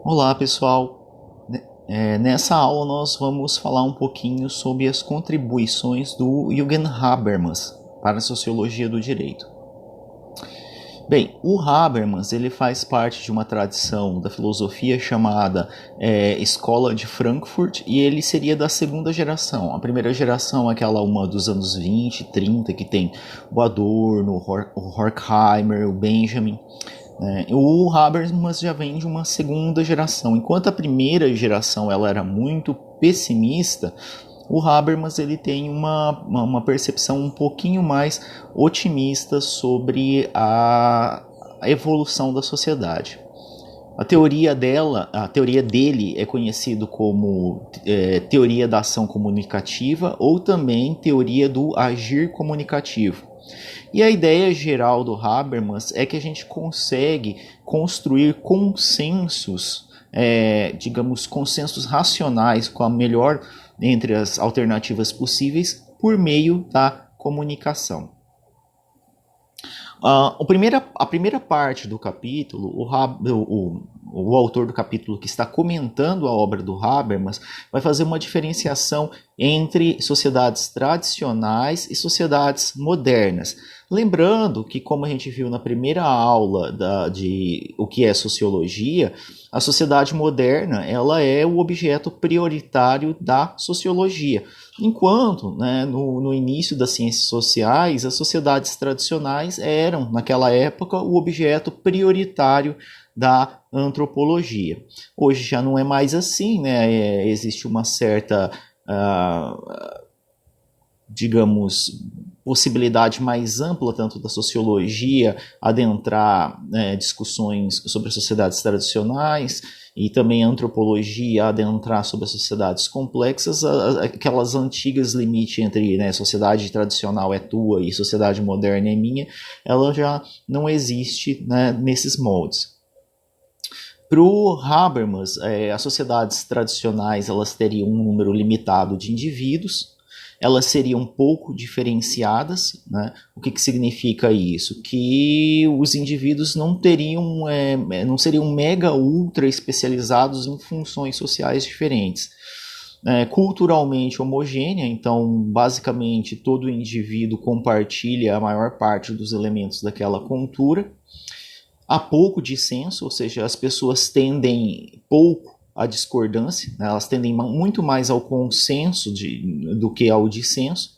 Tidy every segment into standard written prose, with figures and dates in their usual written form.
Olá, pessoal. Nessa aula nós vamos falar um pouquinho sobre as contribuições do Jürgen Habermas para a sociologia do direito. Bem, o Habermas ele faz parte de uma tradição da filosofia chamada Escola de Frankfurt, e ele seria da segunda geração. A primeira geração é aquela uma dos anos 20, 30, que tem o Adorno, o Horkheimer, o Benjamin. O Habermas já vem de uma segunda geração. Enquanto a primeira geração ela era muito pessimista, o Habermas ele tem uma percepção um pouquinho mais otimista sobre a evolução da sociedade. A teoria dele é conhecido como teoria da ação comunicativa ou também teoria do agir comunicativo. E a ideia geral do Habermas é que a gente consegue construir consensos, digamos, consensos racionais com a melhor entre as alternativas possíveis por meio da comunicação. A primeira parte do capítulo, o autor do capítulo que está comentando a obra do Habermas vai fazer uma diferenciação entre sociedades tradicionais e sociedades modernas. Lembrando que, como a gente viu na primeira aula de o que é sociologia, a sociedade moderna ela é o objeto prioritário da sociologia. Enquanto, no início das ciências sociais, as sociedades tradicionais eram, naquela época, o objeto prioritário da antropologia. Hoje já não é mais assim, né? Existe uma certa, digamos, possibilidade mais ampla, tanto da sociologia, adentrar discussões sobre as sociedades tradicionais, e também a antropologia adentrar sobre as sociedades complexas. Aquelas antigas limites entre sociedade tradicional é tua e sociedade moderna é minha, ela já não existe, nesses moldes. Para o Habermas, as sociedades tradicionais elas teriam um número limitado de indivíduos, elas seriam pouco diferenciadas, né? O que significa isso? Que os indivíduos não seriam mega ultra especializados em funções sociais diferentes. Culturalmente homogênea, então basicamente todo indivíduo compartilha a maior parte dos elementos daquela cultura. Há pouco dissenso, ou seja, as pessoas tendem pouco à discordância, né? Elas tendem muito mais ao consenso do que ao dissenso.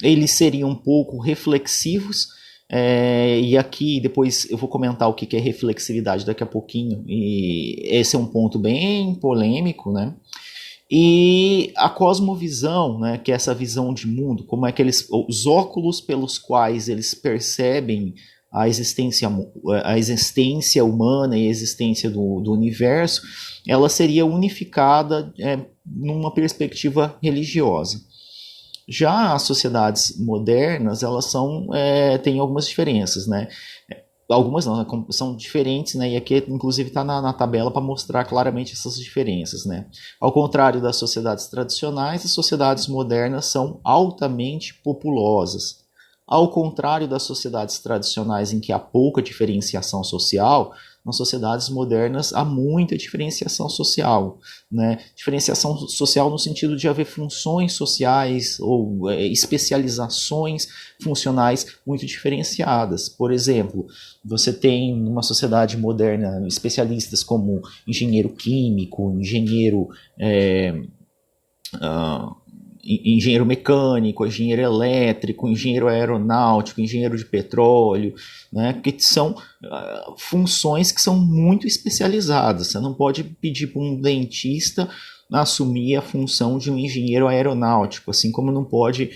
Eles seriam um pouco reflexivos, e aqui depois eu vou comentar o que é reflexividade daqui a pouquinho, e esse é um ponto bem polêmico, né? E a cosmovisão, né, que é essa visão de mundo, como é que os óculos pelos quais eles percebem a existência humana e a existência do universo, ela seria unificada numa perspectiva religiosa. Já as sociedades modernas, elas têm algumas diferenças, né? Algumas não, são diferentes, né? E aqui inclusive está na tabela para mostrar claramente essas diferenças, né? Ao contrário das sociedades tradicionais, as sociedades modernas são altamente populosas. Ao contrário das sociedades tradicionais em que há pouca diferenciação social, nas sociedades modernas há muita diferenciação social, né? Diferenciação social no sentido de haver funções sociais ou especializações funcionais muito diferenciadas. Por exemplo, você tem numa sociedade moderna especialistas como engenheiro químico, engenheiro engenheiro mecânico, engenheiro elétrico, engenheiro aeronáutico, engenheiro de petróleo, né, que são funções que são muito especializadas. Você não pode pedir para um dentista assumir a função de um engenheiro aeronáutico, assim como não pode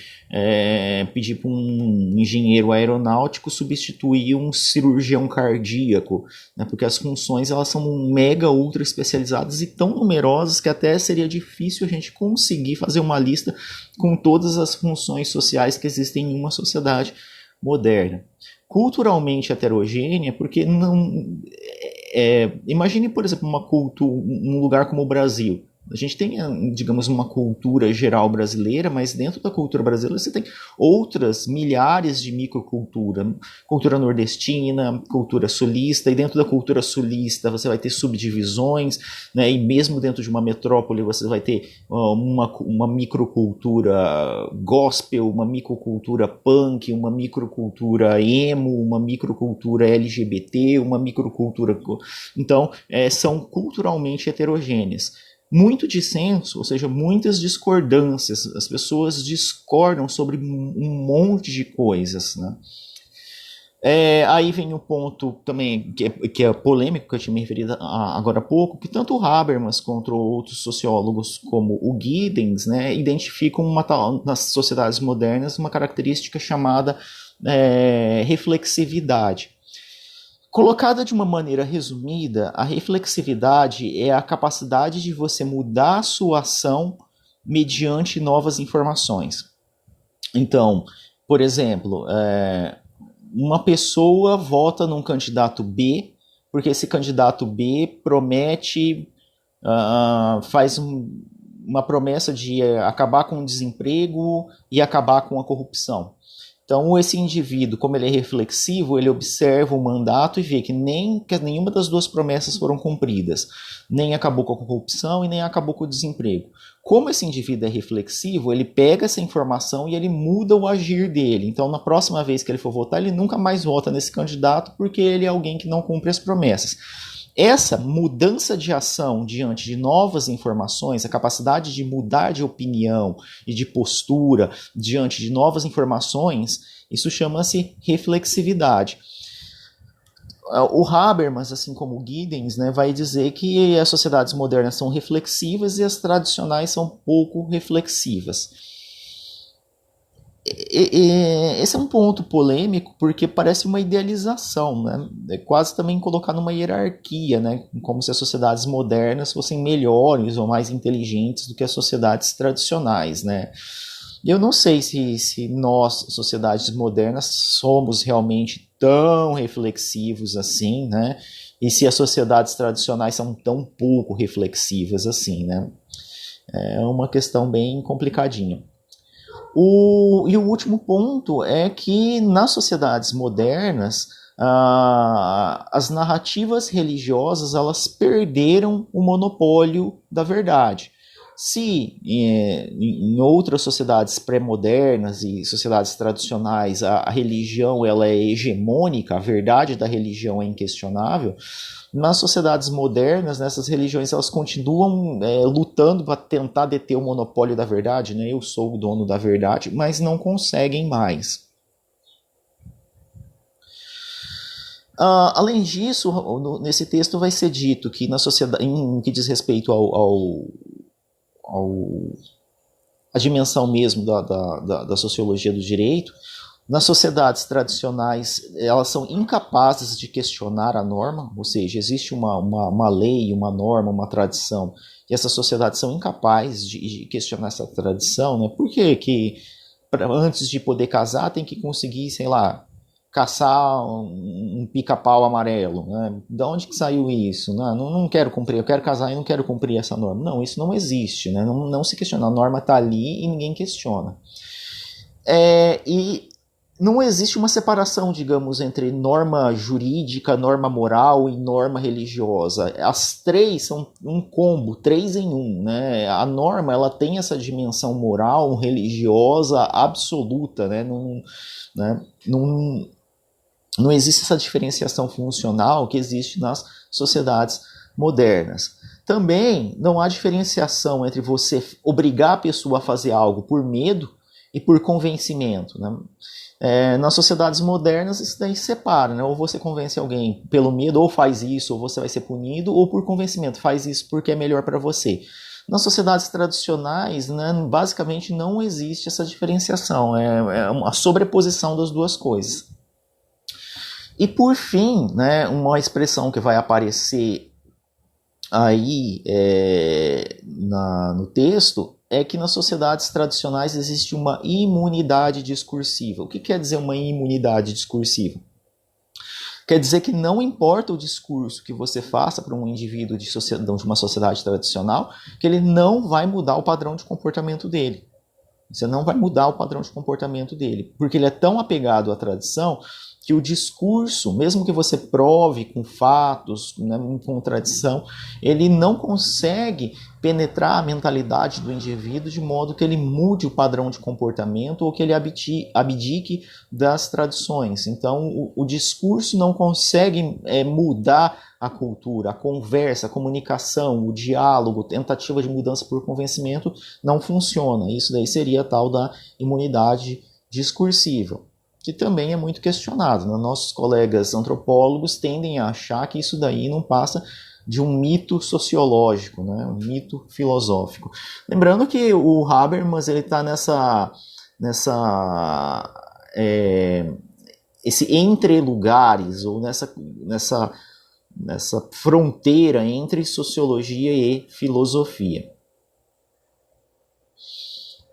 pedir para um engenheiro aeronáutico substituir um cirurgião cardíaco, né, porque as funções elas são mega ultra especializadas e tão numerosas que até seria difícil a gente conseguir fazer uma lista com todas as funções sociais que existem em uma sociedade moderna. Culturalmente heterogênea, porque não imagine, por exemplo, um lugar como o Brasil. A gente tem, digamos, uma cultura geral brasileira, mas dentro da cultura brasileira você tem outras milhares de microcultura. Cultura nordestina, cultura sulista, e dentro da cultura sulista você vai ter subdivisões, né? E mesmo dentro de uma metrópole você vai ter uma microcultura gospel, uma microcultura punk, uma microcultura emo, uma microcultura LGBT, uma microcultura... Então, são culturalmente heterogêneas. Muito dissenso, ou seja, muitas discordâncias. As pessoas discordam sobre um monte de coisas, né? Aí vem o ponto também que é polêmico, que eu tinha me referido agora há pouco, que tanto o Habermas quanto outros sociólogos como o Giddens, né, identificam nas sociedades modernas uma característica chamada reflexividade. Colocada de uma maneira resumida, a reflexividade é a capacidade de você mudar a sua ação mediante novas informações. Então, por exemplo, uma pessoa vota num candidato B, porque esse candidato B promete, faz uma promessa de acabar com o desemprego e acabar com a corrupção. Então, esse indivíduo, como ele é reflexivo, ele observa o mandato e vê que nenhuma das duas promessas foram cumpridas. Nem acabou com a corrupção e nem acabou com o desemprego. Como esse indivíduo é reflexivo, ele pega essa informação e ele muda o agir dele. Então, na próxima vez que ele for votar, ele nunca mais vota nesse candidato porque ele é alguém que não cumpre as promessas. Essa mudança de ação diante de novas informações, a capacidade de mudar de opinião e de postura diante de novas informações, isso chama-se reflexividade. O Habermas, assim como o Giddens, né, vai dizer que as sociedades modernas são reflexivas e as tradicionais são pouco reflexivas. Esse é um ponto polêmico porque parece uma idealização, né? É quase também colocar numa hierarquia, né? Como se as sociedades modernas fossem melhores ou mais inteligentes do que as sociedades tradicionais, né? Eu não sei se nós, sociedades modernas, somos realmente tão reflexivos assim, né? E se as sociedades tradicionais são tão pouco reflexivas assim, né? É uma questão bem complicadinha. E o último ponto é que nas sociedades modernas as narrativas religiosas elas perderam o monopólio da verdade. Se em outras sociedades pré-modernas e sociedades tradicionais a religião ela é hegemônica, a verdade da religião é inquestionável, nas sociedades modernas, essas religiões elas continuam lutando para tentar deter o monopólio da verdade, né? Eu sou o dono da verdade, mas não conseguem mais. Além disso, nesse texto vai ser dito que na sociedade, em que diz respeito à dimensão mesmo da sociologia do direito, nas sociedades tradicionais, elas são incapazes de questionar a norma, ou seja, existe uma lei, uma norma, uma tradição, e essas sociedades são incapazes de questionar essa tradição, né? Por que antes de poder casar tem que conseguir, sei lá, caçar um pica-pau amarelo, né? De onde que saiu isso? Não quero cumprir, eu quero casar e não quero cumprir essa norma. Não, isso não existe, né? Não se questiona, a norma está ali e ninguém questiona. E não existe uma separação, digamos, entre norma jurídica, norma moral e norma religiosa. As três são um combo, 3 em 1, né? A norma ela tem essa dimensão moral, religiosa absoluta, né? Não existe essa diferenciação funcional que existe nas sociedades modernas. Também não há diferenciação entre você obrigar a pessoa a fazer algo por medo e por convencimento, né? Nas sociedades modernas isso daí se separa, né? Ou você convence alguém pelo medo, ou faz isso, ou você vai ser punido, ou por convencimento, faz isso porque é melhor para você. Nas sociedades tradicionais, né, basicamente não existe essa diferenciação, é uma sobreposição das duas coisas. E por fim, né, uma expressão que vai aparecer aí no texto é que nas sociedades tradicionais existe uma imunidade discursiva. O que quer dizer uma imunidade discursiva? Quer dizer que não importa o discurso que você faça para um indivíduo de uma sociedade tradicional, que ele não vai mudar o padrão de comportamento dele. Você não vai mudar o padrão de comportamento dele, porque ele é tão apegado à tradição que o discurso, mesmo que você prove com fatos, né, com tradição, ele não consegue penetrar a mentalidade do indivíduo de modo que ele mude o padrão de comportamento ou que ele abdique das tradições. Então, o discurso não consegue mudar a cultura, a conversa, a comunicação, o diálogo, tentativa de mudança por convencimento não funciona. Isso daí seria a tal da imunidade discursiva, que também é muito questionado. Nossos colegas antropólogos tendem a achar que isso daí não passa de um mito sociológico, né? Um mito filosófico. Lembrando que o Habermas está esse entre lugares, ou nessa fronteira entre sociologia e filosofia.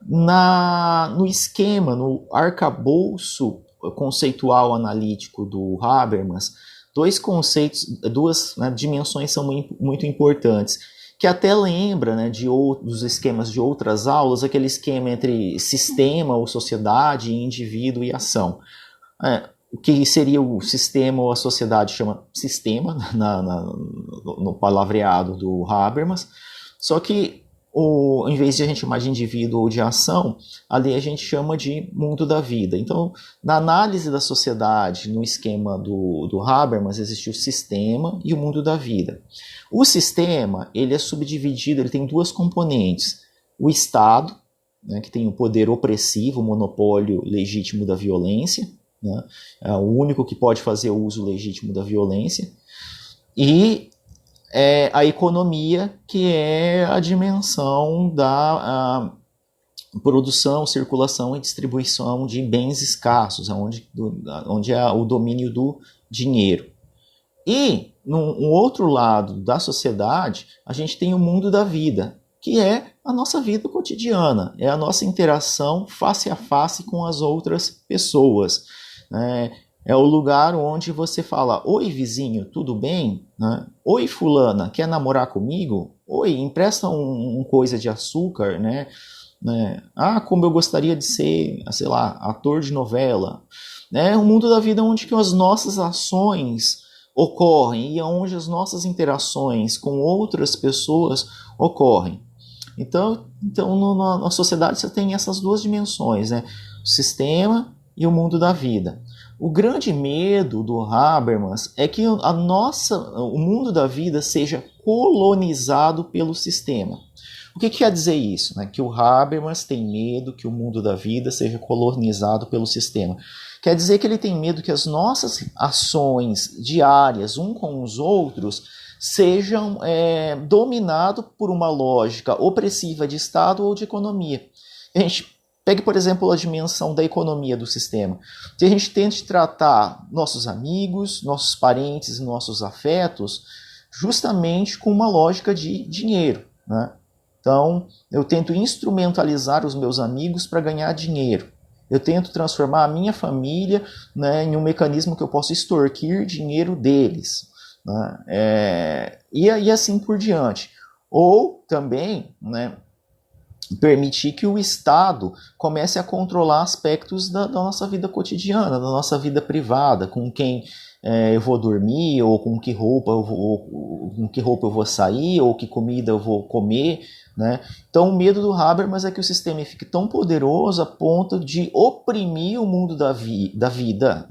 No esquema, no arcabouço conceitual analítico do Habermas, duas dimensões são muito importantes, que até lembra, né, dos esquemas de outras aulas, aquele esquema entre sistema ou sociedade, indivíduo e ação. O que seria o sistema ou a sociedade chama sistema no palavreado do Habermas, só que em vez de a gente chamar de indivíduo ou de ação, ali a gente chama de mundo da vida. Então, na análise da sociedade, no esquema do Habermas, existe o sistema e o mundo da vida. O sistema, ele é subdividido, ele tem duas componentes. O Estado, né, que tem o poder opressivo, o monopólio legítimo da violência, né, é o único que pode fazer o uso legítimo da violência, e a economia, que é a dimensão da produção, circulação e distribuição de bens escassos, onde é o domínio do dinheiro. E, no outro lado da sociedade, a gente tem o mundo da vida, que é a nossa vida cotidiana, é a nossa interação face a face com as outras pessoas. É o lugar onde você fala: oi, vizinho, tudo bem? Né? Oi, fulana, quer namorar comigo? Oi, empresta um coisa de açúcar, né? Como eu gostaria de ser, sei lá, ator de novela. É um mundo da vida onde que as nossas ações ocorrem e onde as nossas interações com outras pessoas ocorrem. Então na sociedade você tem essas duas dimensões, né? O sistema e o mundo da vida. O grande medo do Habermas é que o mundo da vida seja colonizado pelo sistema. O que quer dizer isso? Né? Que o Habermas tem medo que o mundo da vida seja colonizado pelo sistema. Quer dizer que ele tem medo que as nossas ações diárias, um com os outros, sejam dominadas por uma lógica opressiva de Estado ou de economia. A gente pegue, por exemplo, a dimensão da economia do sistema. Se a gente tente tratar nossos amigos, nossos parentes e nossos afetos justamente com uma lógica de dinheiro, né? Então, eu tento instrumentalizar os meus amigos para ganhar dinheiro. Eu tento transformar a minha família, né, em um mecanismo que eu possa extorquir dinheiro deles, né? E assim por diante. Ou também, né, permitir que o Estado comece a controlar aspectos da nossa vida cotidiana, da nossa vida privada, com quem eu vou dormir, ou com que roupa eu vou sair, ou que comida eu vou comer, né? Então o medo do Habermas é que o sistema fique tão poderoso a ponto de oprimir o mundo da vida,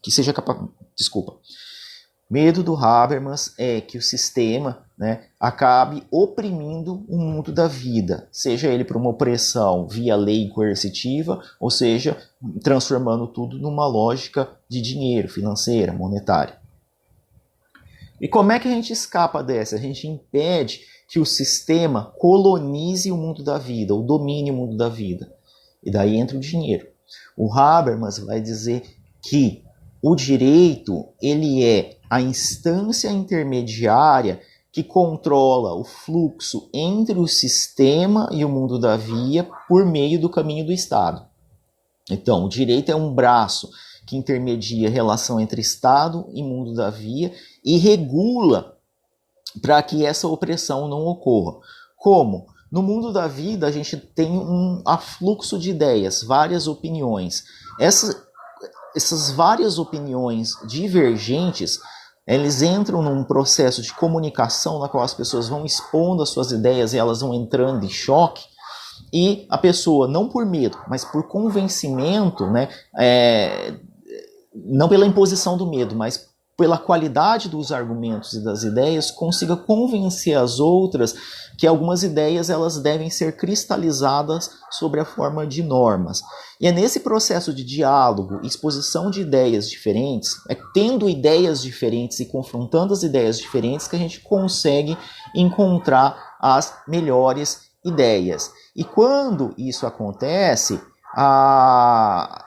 que seja capaz... Desculpa. Medo do Habermas é que o sistema, né, acabe oprimindo o mundo da vida, seja ele por uma opressão via lei coercitiva, ou seja, transformando tudo numa lógica de dinheiro, financeira, monetária. E como é que a gente escapa dessa? A gente impede que o sistema colonize o mundo da vida, ou domine o mundo da vida. E daí entra o dinheiro. O Habermas vai dizer que o direito, ele é a instância intermediária que controla o fluxo entre o sistema e o mundo da vida por meio do caminho do Estado. Então, o direito é um braço que intermedia a relação entre Estado e mundo da via e regula para que essa opressão não ocorra. Como? No mundo da vida, a gente tem um afluxo de ideias, várias opiniões. Essas várias opiniões divergentes, eles entram num processo de comunicação na qual as pessoas vão expondo as suas ideias e elas vão entrando em choque. E a pessoa, não por medo, mas por convencimento, né, não pela imposição do medo, mas pela qualidade dos argumentos e das ideias, consiga convencer as outras que algumas ideias elas devem ser cristalizadas sobre a forma de normas. E é nesse processo de diálogo, exposição de ideias diferentes, tendo ideias diferentes e confrontando as ideias diferentes, que a gente consegue encontrar as melhores ideias. E quando isso acontece, a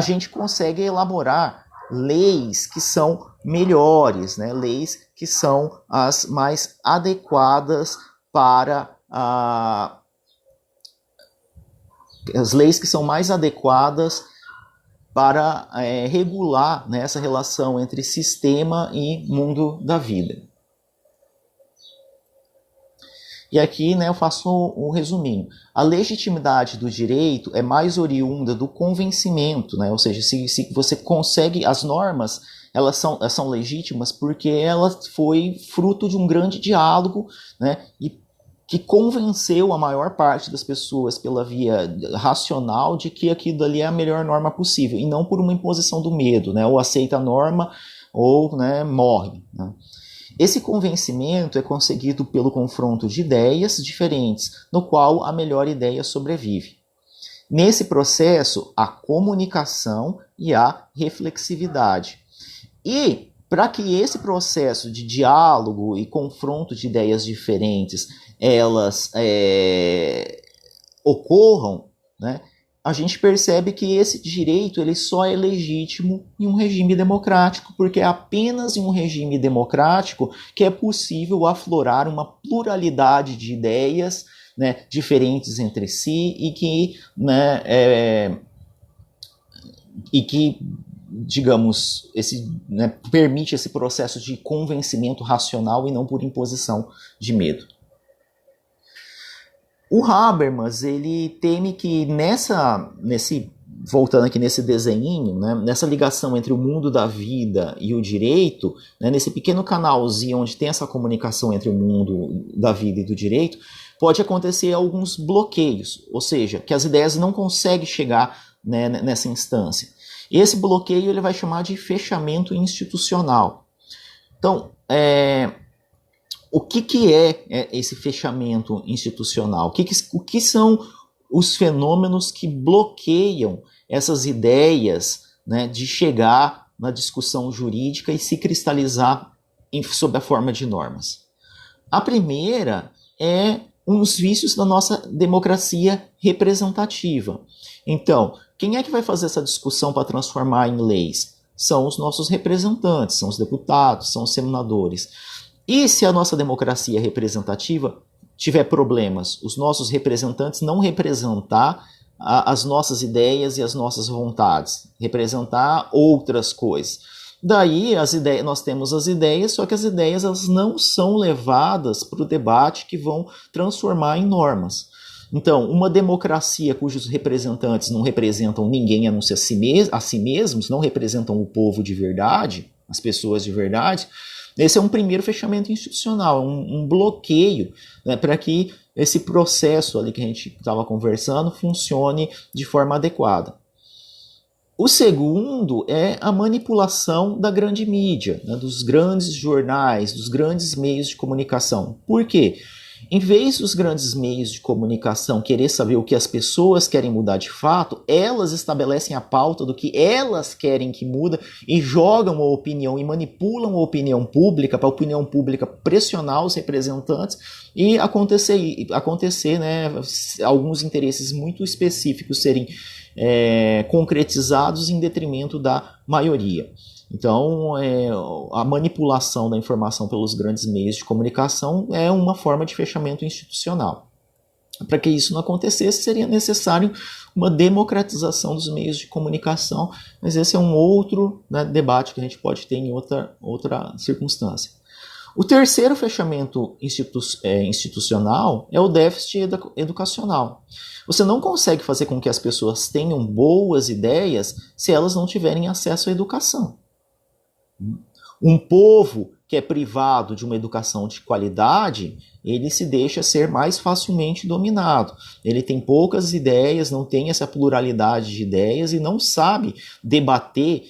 gente consegue elaborar leis que são melhores, né? Leis que são as mais adequadas para as leis que são mais adequadas para regular, né, essa relação entre sistema e mundo da vida. E aqui, né, eu faço um resuminho. A legitimidade do direito é mais oriunda do convencimento, né? Ou seja, se você consegue, as normas elas são legítimas porque ela foi fruto de um grande diálogo, né, e que convenceu a maior parte das pessoas pela via racional de que aquilo ali é a melhor norma possível, e não por uma imposição do medo, né? Ou aceita a norma ou, né, morre, né? Esse convencimento é conseguido pelo confronto de ideias diferentes, no qual a melhor ideia sobrevive. Nesse processo, a comunicação e a reflexividade. E para que esse processo de diálogo e confronto de ideias diferentes elas ocorram, né, a gente percebe que esse direito ele só é legítimo em um regime democrático, porque é apenas em um regime democrático que é possível aflorar uma pluralidade de ideias, né, diferentes entre si e que, né, digamos, né, permite esse processo de convencimento racional e não por imposição de medo. O Habermas, ele teme que voltando aqui nesse desenhinho, né, nessa ligação entre o mundo da vida e o direito, né, nesse pequeno canalzinho onde tem essa comunicação entre o mundo da vida e do direito, pode acontecer alguns bloqueios, ou seja, que as ideias não conseguem chegar, né, nessa instância. E esse bloqueio ele vai chamar de fechamento institucional. Então, o que é esse fechamento institucional? O que são os fenômenos que bloqueiam essas ideias, né, de chegar na discussão jurídica e se cristalizar sob a forma de normas? A primeira é uns vícios da nossa democracia representativa. Então, quem é que vai fazer essa discussão para transformar em leis? São os nossos representantes, são os deputados, são os senadores. E se a nossa democracia representativa tiver problemas, os nossos representantes não representar as nossas ideias e as nossas vontades, representar outras coisas. Daí nós temos as ideias, só que as ideias elas não são levadas para o debate que vão transformar em normas. Então, uma democracia cujos representantes não representam ninguém a não ser a si mesmos, não representam o povo de verdade, as pessoas de verdade, esse é um primeiro fechamento institucional, um bloqueio, né, para que esse processo ali que a gente estava conversando funcione de forma adequada. O segundo é a manipulação da grande mídia, né, dos grandes jornais, dos grandes meios de comunicação. Por quê? Em vez dos grandes meios de comunicação querer saber o que as pessoas querem mudar de fato, elas estabelecem a pauta do que elas querem que muda e jogam a opinião e manipulam a opinião pública para a opinião pública pressionar os representantes e acontecer, né, alguns interesses muito específicos serem concretizados em detrimento da maioria. Então, a manipulação da informação pelos grandes meios de comunicação é uma forma de fechamento institucional. Para que isso não acontecesse, seria necessário uma democratização dos meios de comunicação, mas esse é um outro, né, debate que a gente pode ter em outra circunstância. O terceiro fechamento institucional é o déficit educacional. Você não consegue fazer com que as pessoas tenham boas ideias se elas não tiverem acesso à educação. Um povo que é privado de uma educação de qualidade, ele se deixa ser mais facilmente dominado. Ele tem poucas ideias, não tem essa pluralidade de ideias e não sabe debater,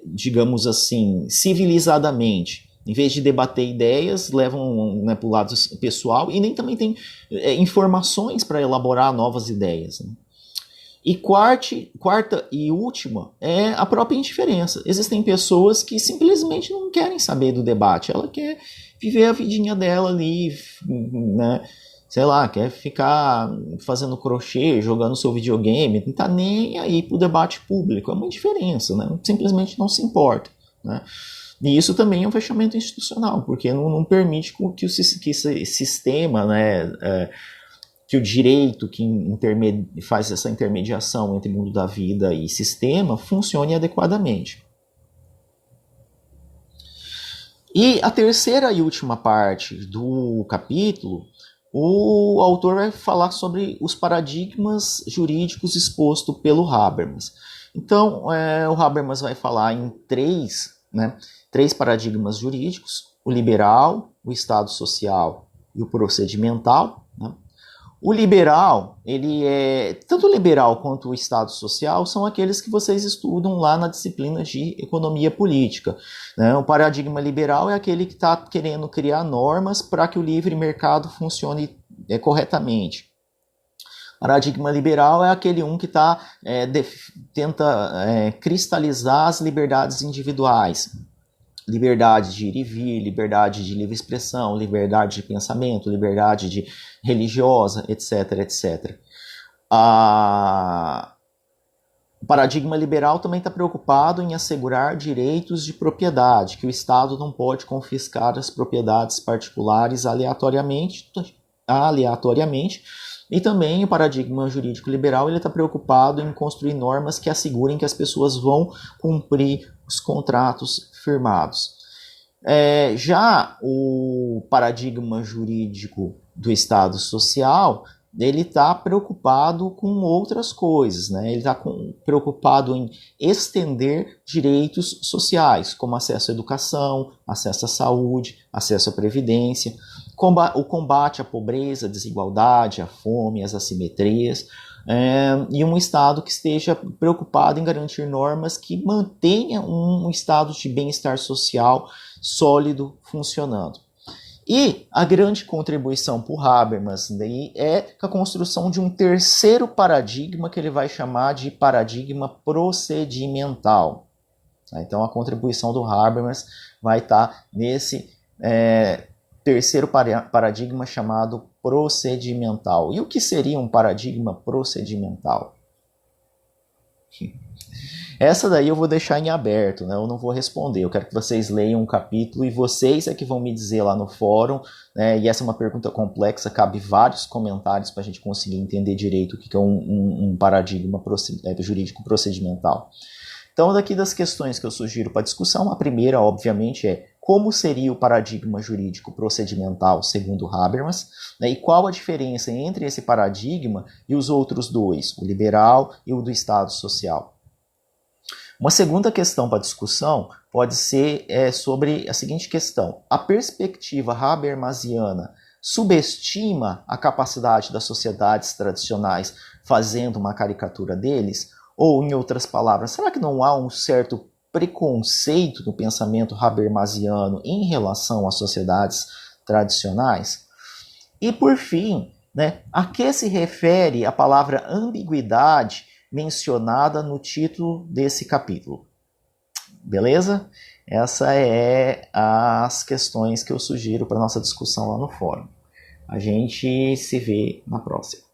digamos assim, civilizadamente. Em vez de debater ideias, levam, né, para o lado pessoal e nem também tem informações para elaborar novas ideias, né? E quarta e última é a própria indiferença. Existem pessoas que simplesmente não querem saber do debate. Ela quer viver a vidinha dela ali, né? Sei lá, quer ficar fazendo crochê, jogando seu videogame, não está nem aí para o debate público. É uma indiferença, né? Simplesmente não se importa, né? E isso também é um fechamento institucional, porque não permite que esse sistema, né, que o direito que faz essa intermediação entre mundo da vida e sistema funcione adequadamente. E a terceira e última parte do capítulo, o autor vai falar sobre os paradigmas jurídicos expostos pelo Habermas. Então, o Habermas vai falar em três paradigmas jurídicos: o liberal, o estado social e o procedimental, né? O liberal, ele tanto o liberal quanto o estado social são aqueles que vocês estudam lá na disciplina de economia política, né? O paradigma liberal é aquele que está querendo criar normas para que o livre mercado funcione corretamente. O paradigma liberal é aquele que tenta cristalizar as liberdades individuais. Liberdade de ir e vir, liberdade de livre expressão, liberdade de pensamento, liberdade religiosa, etc, etc. O paradigma liberal também está preocupado em assegurar direitos de propriedade, que o Estado não pode confiscar as propriedades particulares aleatoriamente. E também o paradigma jurídico liberal está preocupado em construir normas que assegurem que as pessoas vão cumprir os contratos firmados. Já o paradigma jurídico do Estado social, ele está preocupado com outras coisas, né? Ele está preocupado em estender direitos sociais, como acesso à educação, acesso à saúde, acesso à previdência, o combate à pobreza, à desigualdade, à fome, às assimetrias, e um Estado que esteja preocupado em garantir normas que mantenham um estado de bem-estar social sólido funcionando. E a grande contribuição para o Habermas daí é a construção de um terceiro paradigma que ele vai chamar de paradigma procedimental. Então a contribuição do Habermas vai estar nesse terceiro paradigma chamado procedimental. E o que seria um paradigma procedimental? Essa daí eu vou deixar em aberto, né? Eu não vou responder. Eu quero que vocês leiam um capítulo e vocês é que vão me dizer lá no fórum, né? E essa é uma pergunta complexa, cabe vários comentários para a gente conseguir entender direito o que é um paradigma jurídico procedimental. Então, daqui das questões que eu sugiro para discussão, a primeira, obviamente, é como seria o paradigma jurídico procedimental segundo Habermas, né? E qual a diferença entre esse paradigma e os outros dois, o liberal e o do Estado social. Uma segunda questão para discussão pode ser sobre a seguinte questão: a perspectiva habermasiana subestima a capacidade das sociedades tradicionais fazendo uma caricatura deles? Ou, em outras palavras, será que não há um certo preconceito do pensamento habermasiano em relação às sociedades tradicionais? E, por fim, né, a que se refere a palavra ambiguidade mencionada no título desse capítulo? Beleza? Essas é as questões que eu sugiro para nossa discussão lá no fórum. A gente se vê na próxima.